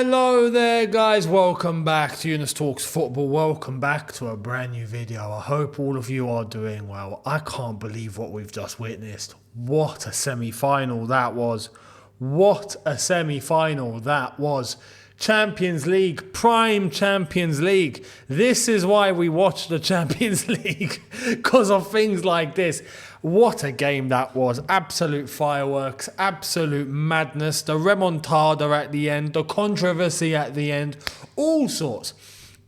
Hello there guys, welcome back to Younes Talks Football, welcome back to a brand new video. I hope all of you are doing well. I can't believe what we've just witnessed. What a semi-final that was. What a semi-final that was. Champions League, prime Champions League. This is why we watch the Champions League, because of things like this. What a game that was. Absolute fireworks, absolute madness, the remontada at the end, the controversy at the end, all sorts.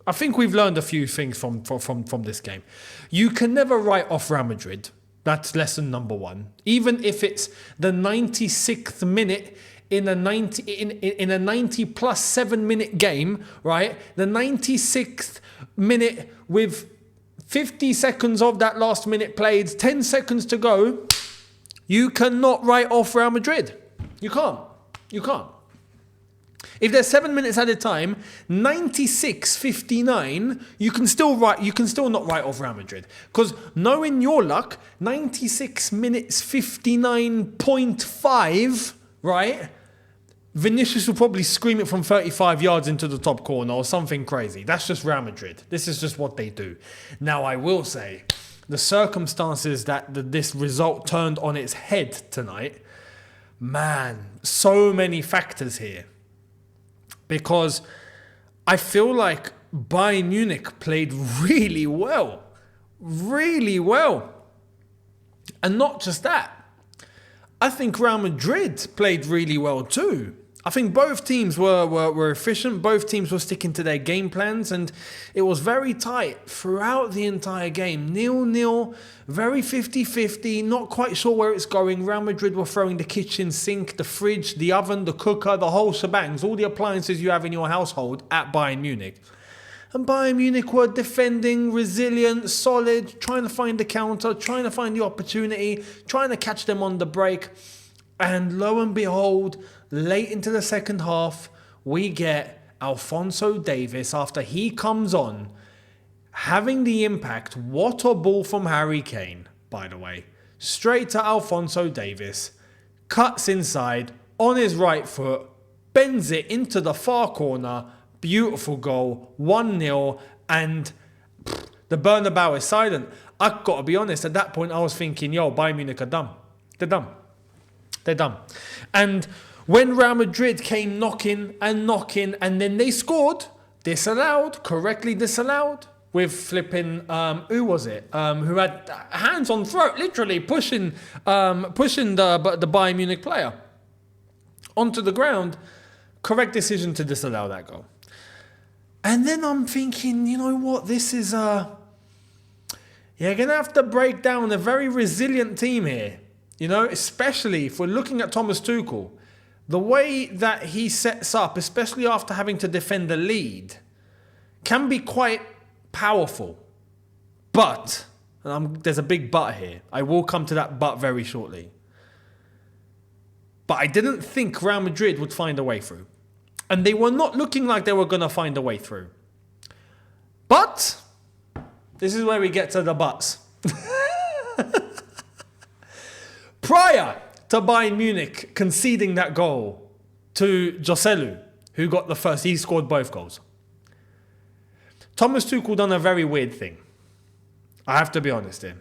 I think we've learned a few things from this game. You can never write off Real Madrid. That's lesson number one. Even if it's the 96th minute in a 90 plus 7 minute game, right? The 96th minute with 50 seconds of that last minute played, 10 seconds to go, you cannot write off Real Madrid. You can't. You can't. If there's 7 minutes at a time, 96:59, you can still not write off Real Madrid. Because knowing your luck, 96 minutes 59.5, right? Vinicius will probably scream it from 35 yards into the top corner or something crazy. That's just Real Madrid. This is just what they do. Now, I will say, the circumstances that this result turned on its head tonight, man, so many factors here. Because I feel like Bayern Munich played really well. Really well. And not just that. I think Real Madrid played really well too. I think both teams were efficient. Both teams were sticking to their game plans, and it was very tight throughout the entire game. 0-0, very 50-50, not quite sure where it's going. Real Madrid were throwing the kitchen sink, the fridge, the oven, the cooker, the whole shebangs, all the appliances you have in your household at Bayern Munich. And Bayern Munich were defending, resilient, solid, trying to find the counter, trying to find the opportunity, trying to catch them on the break. And lo and behold, late into the second half, we get Alphonso Davies, after he comes on, having the impact. What a ball from Harry Kane, by the way. Straight to Alphonso Davies, cuts inside, on his right foot, bends it into the far corner. Beautiful goal, 1-0, and the Bernabeu is silent. I've got to be honest, at that point I was thinking, yo, Bayern Munich are done. They're done. They're done. And when Real Madrid came knocking, and then they scored, disallowed, correctly disallowed, with flipping, who was it? Who had hands on throat, literally pushing the Bayern Munich player onto the ground. Correct decision to disallow that goal. And then I'm thinking, you know what, this is you're going to have to break down a very resilient team here. You know, especially if we're looking at Thomas Tuchel, the way that he sets up, especially after having to defend the lead, can be quite powerful. But, and there's a big but here. I will come to that but very shortly. But I didn't think Real Madrid would find a way through. And they were not looking like they were going to find a way through. But, this is where we get to the buts. Prior to Bayern Munich conceding that goal to Joselu, who got the first, he scored both goals. Thomas Tuchel done a very weird thing. I have to be honest here.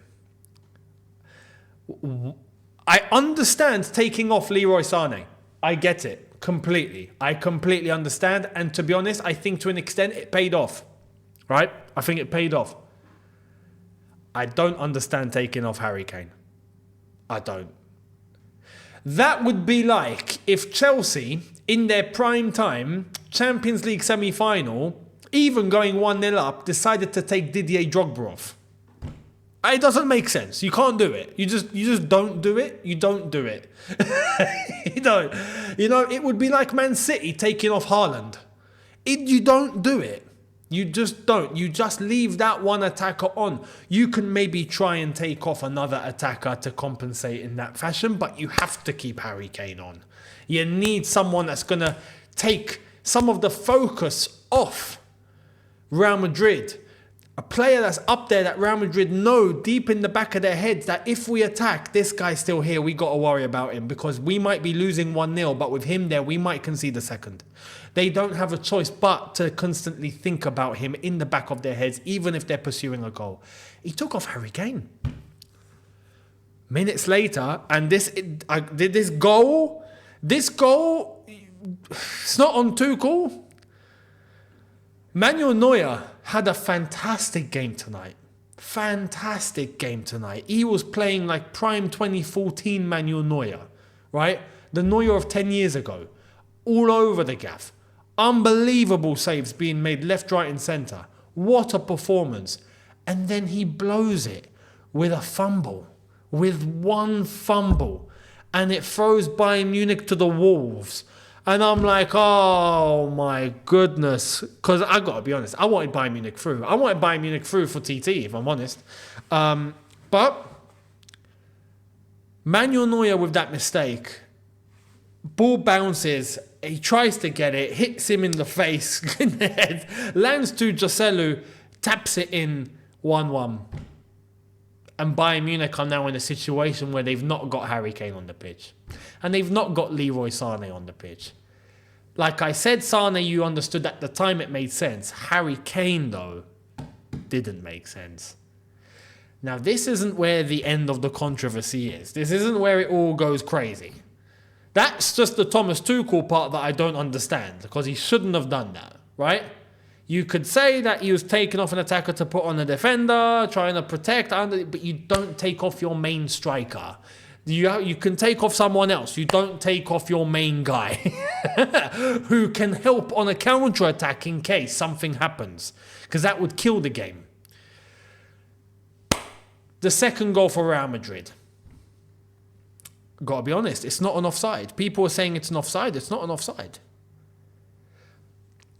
I understand taking off Leroy Sané. I get it completely. I completely understand. And to be honest, I think to an extent it paid off. Right? I think it paid off. I don't understand taking off Harry Kane. I don't. That would be like if Chelsea, in their prime time, Champions League semi-final, even going 1-0 up, decided to take Didier Drogba off. It doesn't make sense. You can't do it. You just don't do it. You don't do it. You don't. You know, it would be like Man City taking off Haaland. You don't do it. You just don't. You just leave that one attacker on. You can maybe try and take off another attacker to compensate in that fashion, but you have to keep Harry Kane on. You need someone that's going to take some of the focus off Real Madrid. A player that's up there that Real Madrid know deep in the back of their heads that if we attack, this guy's still here, we got to worry about him because we might be losing 1-0, but with him there, we might concede a second. They don't have a choice but to constantly think about him in the back of their heads, even if they're pursuing a goal. He took off Harry Kane. Minutes later, and this goal, it's not on Tuchel. Manuel Neuer had a fantastic game tonight. Fantastic game tonight. He was playing like prime 2014 Manuel Neuer, right? The Neuer of 10 years ago. All over the gaff. Unbelievable saves being made left, right and centre. What a performance. And then he blows it with a fumble. With one fumble. And it throws Bayern Munich to the wolves. And I'm like, oh my goodness. Because I got to be honest, I wanted Bayern Munich through. I wanted Bayern Munich through for TT, if I'm honest. But Manuel Neuer with that mistake, ball bounces, he tries to get it, hits him in the face, in the head, lands to Joselu, taps it in 1-1. And Bayern Munich are now in a situation where they've not got Harry Kane on the pitch. And they've not got Leroy Sané on the pitch. Like I said, Sané, you understood at the time it made sense. Harry Kane, though, didn't make sense. Now, this isn't where the end of the controversy is. This isn't where it all goes crazy. That's just the Thomas Tuchel part that I don't understand, because he shouldn't have done that, right? You could say that he was taking off an attacker to put on a defender, trying to protect, but you don't take off your main striker. You can take off someone else. You don't take off your main guy who can help on a counter-attack in case something happens, because that would kill the game. The second goal for Real Madrid. Got to be honest, it's not an offside. People are saying it's an offside. It's not an offside.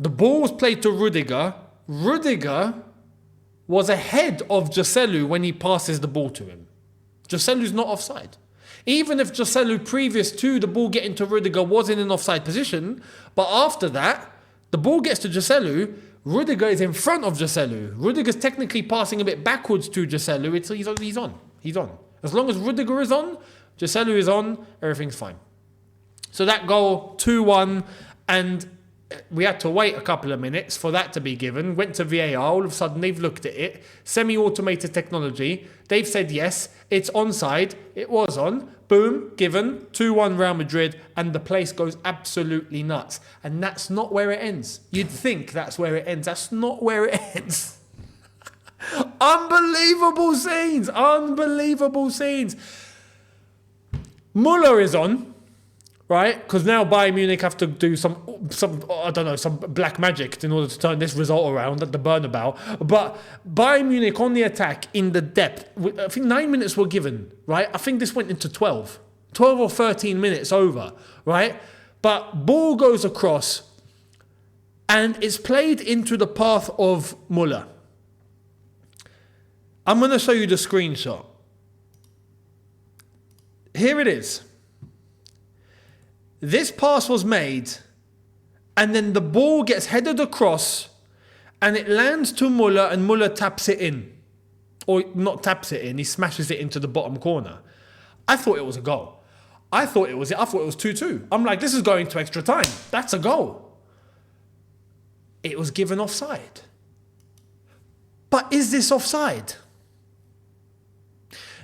The ball was played to Rudiger. Rudiger was ahead of Joselu when he passes the ball to him. Joselu's not offside. Even if Joselu previous to the ball getting to Rudiger was in an offside position, but after that, the ball gets to Joselu, Rudiger is in front of Joselu. Rudiger's technically passing a bit backwards to Joselu. He's on. As long as Rudiger is on, Joselu is on, everything's fine. So that goal, 2-1, and we had to wait a couple of minutes for that to be given. Went to VAR. All of a sudden, they've looked at it. Semi-automated technology. They've said, yes, it's onside. It was on. Boom, given. 2-1 Real Madrid. And the place goes absolutely nuts. And that's not where it ends. You'd think that's where it ends. That's not where it ends. Unbelievable scenes. Unbelievable scenes. Muller is on. Right? Because now Bayern Munich have to do some black magic in order to turn this result around at the Bernabeu. But Bayern Munich on the attack in the depth. I think 9 minutes were given, right? I think this went into 12. 12 or 13 minutes over, right? But ball goes across and it's played into the path of Muller. I'm going to show you the screenshot. Here it is. This pass was made, and then the ball gets headed across, and it lands to Muller, and Muller taps it in. Or not taps it in, he smashes it into the bottom corner. I thought it was a goal. I thought it was 2-2. I'm like, this is going to extra time. That's a goal. It was given offside. But is this offside?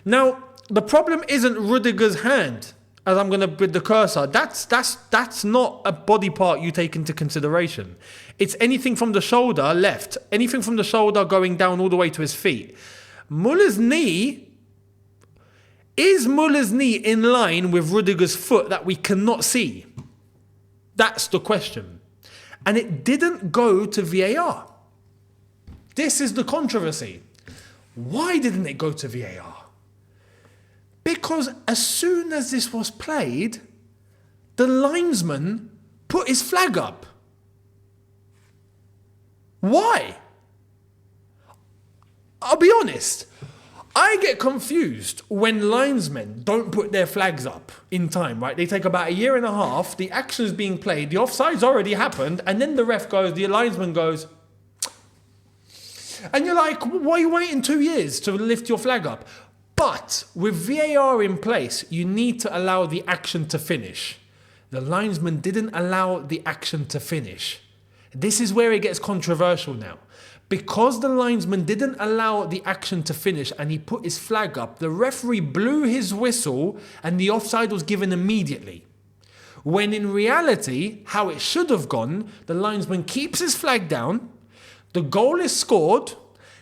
Now, the problem isn't Rudiger's hand. As I'm going to with the cursor, that's not a body part you take into consideration. It's anything from the shoulder left, anything from the shoulder going down all the way to his feet. Muller's knee, is Muller's knee in line with Rudiger's foot that we cannot see? That's the question. And it didn't go to VAR. This is the controversy. Why didn't it go to VAR? Because as soon as this was played, the linesman put his flag up. Why? I'll be honest. I get confused when linesmen don't put their flags up in time, right? They take about a year and a half, the action's being played, the offside's already happened, and then the ref goes, the linesman goes, And you're like, why are you waiting 2 years to lift your flag up? But with VAR in place, you need to allow the action to finish. The linesman didn't allow the action to finish. This is where it gets controversial now. Because the linesman didn't allow the action to finish and he put his flag up, the referee blew his whistle and the offside was given immediately. When in reality, how it should have gone, the linesman keeps his flag down, the goal is scored,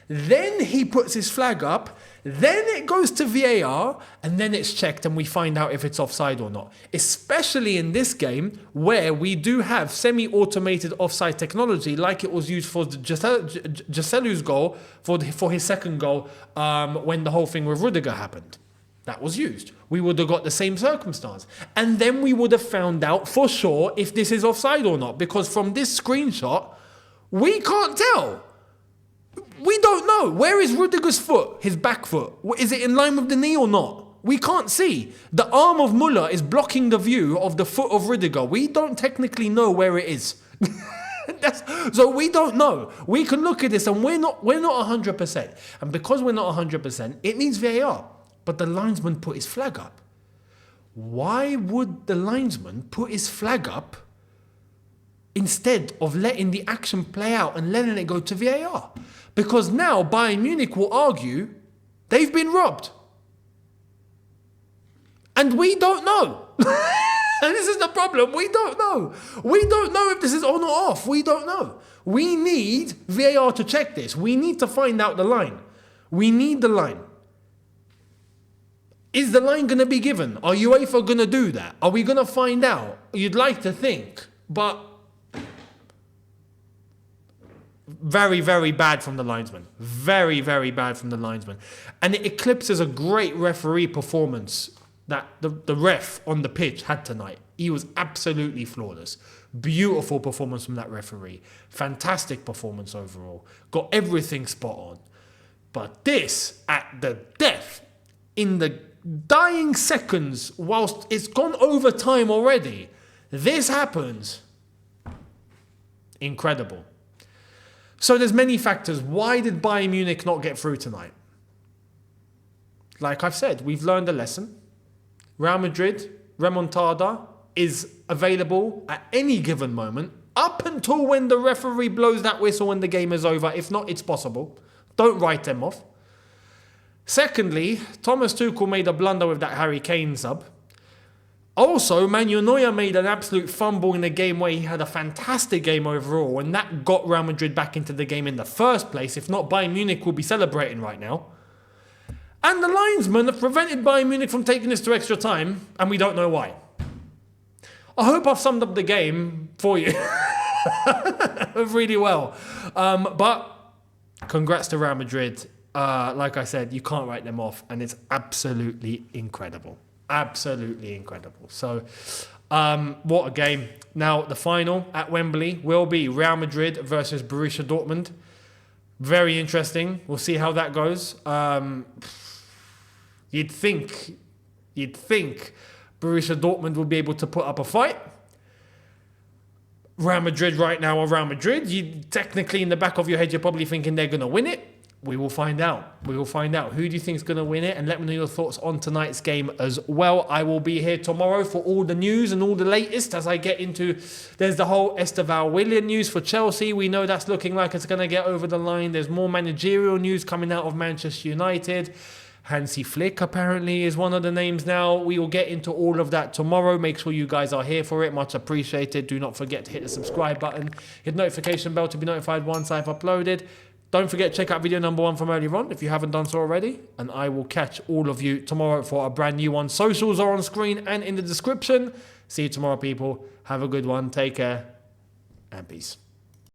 then he puts his flag up, then it goes to VAR, and then it's checked and we find out if it's offside or not. Especially in this game where we do have semi-automated offside technology like it was used for Joselu's goal, for his second goal when the whole thing with Rudiger happened. That was used. We would have got the same circumstance. And then we would have found out for sure if this is offside or not. Because from this screenshot, we can't tell. We don't know. Where is Rudiger's foot? His back foot? Is it in line with the knee or not? We can't see. The arm of Müller is blocking the view of the foot of Rudiger. We don't technically know where it is. So we don't know. We can look at this and we're not 100%. And because we're not 100%, it needs VAR. But the linesman put his flag up. Why would the linesman put his flag up instead of letting the action play out and letting it go to VAR? Because now Bayern Munich will argue they've been robbed. And we don't know. And this is the problem. We don't know. We don't know if this is on or off. We don't know. We need VAR to check this. We need to find out the line. We need the line. Is the line going to be given? Are UEFA going to do that? Are we going to find out? You'd like to think, but very, very bad from the linesman. Very, very bad from the linesman. And it eclipses a great referee performance that the ref on the pitch had tonight. He was absolutely flawless. Beautiful performance from that referee. Fantastic performance overall. Got everything spot on. But this, at the death, in the dying seconds, whilst it's gone over time already, this happens. Incredible. So there's many factors. Why did Bayern Munich not get through tonight? Like I've said, we've learned a lesson. Real Madrid, remontada, is available at any given moment, up until when the referee blows that whistle when the game is over. If not, it's possible. Don't write them off. Secondly, Thomas Tuchel made a blunder with that Harry Kane sub. Also, Manuel Neuer made an absolute fumble in a game where he had a fantastic game overall, and that got Real Madrid back into the game in the first place. If not, Bayern Munich will be celebrating right now. And the linesman have prevented Bayern Munich from taking this to extra time, and we don't know why. I hope I've summed up the game for you really well. But congrats to Real Madrid. Like I said, you can't write them off, and it's absolutely incredible. Absolutely incredible. So, what a game. Now, the final at Wembley will be Real Madrid versus Borussia Dortmund. Very interesting. We'll see how that goes. You'd think Borussia Dortmund will be able to put up a fight. Real Madrid right now are Real Madrid. Technically, in the back of your head, you're probably thinking they're going to win it. We will find out. We will find out. Who do you think is going to win it? And let me know your thoughts on tonight's game as well. I will be here tomorrow for all the news and all the latest as I get into... There's the whole Esteval Willian news for Chelsea. We know that's looking like it's going to get over the line. There's more managerial news coming out of Manchester United. Hansi Flick apparently is one of the names now. We will get into all of that tomorrow. Make sure you guys are here for it. Much appreciated. Do not forget to hit the subscribe button. Hit the notification bell to be notified once I've uploaded. Don't forget to check out video number 1 from earlier on if you haven't done so already. And I will catch all of you tomorrow for a brand new one. Socials are on screen and in the description. See you tomorrow, people. Have a good one. Take care and peace.